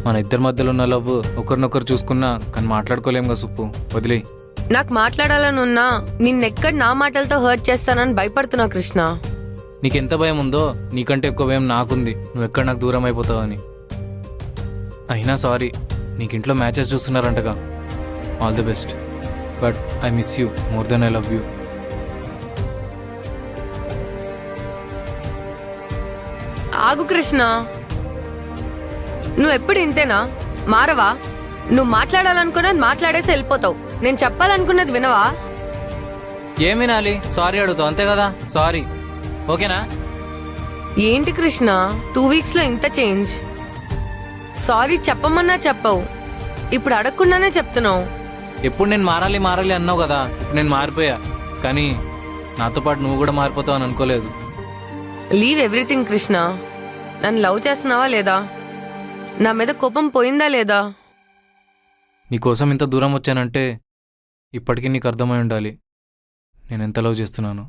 మన ఇద్దరి మధ్యలో ఉన్న లవ్ ఒకరినొకరు చూసుకున్నా కానీ మాట్లాడుకోలేం కదా సుప్పు, వదిలే. నాకు మాట్లాడాలని ఉన్నా నిన్నెక్కడ నా మాటలతో హర్ట్ చేస్తానని భయపడుతున్నా కృష్ణ. నీకెంత భయం ఉందో నీకంటే ఎక్కువ భయం నాకుంది, నువ్వు ఎక్కడ నాకు దూరం అయిపోతావని. అయినా సారీ, నీకు ఇంట్లో మ్యాచెస్ చూస్తున్నారంటగా. All the best, but I miss you more than I love you. ఆగు కృష్ణ, నువ్వు ఎప్పుడు ఇంతేనా? మారవా? నువ్వు మాట్లాడాలనుకున్నది మాట్లాడేసి వెళ్ళిపోతావు. నేను చెప్పాలనుకున్నది వినవా? ఏం వినాలి? సారీ అడుగుతావు అంతే కదా. సారీ, ఓకేనా? ఏంటి కృష్ణ 2 weeks లో ఇంత చేంజ్? సారీ చెప్పమన్నా చెప్పవు, ఇప్పుడు అడగకుండానే చెప్తున్నావు. ఎప్పుడు నేను మారాలి మారాలి అన్నావు కదా, ఇప్పుడు నేను మారిపోయా. కానీ నాతో పాటు నువ్వు కూడా మారిపోతావు అని అనుకోలేదు. Leave everything Krishna. నన్ను లవ్ చేస్తున్నావా లేదా? నా మీద కోపం పోయిందా లేదా? నీకోసం ఇంత దూరం వచ్చానంటే ఇప్పటికీ నీకు అర్థమై ఉండాలి నేను ఎంత లవ్ చేస్తున్నాను.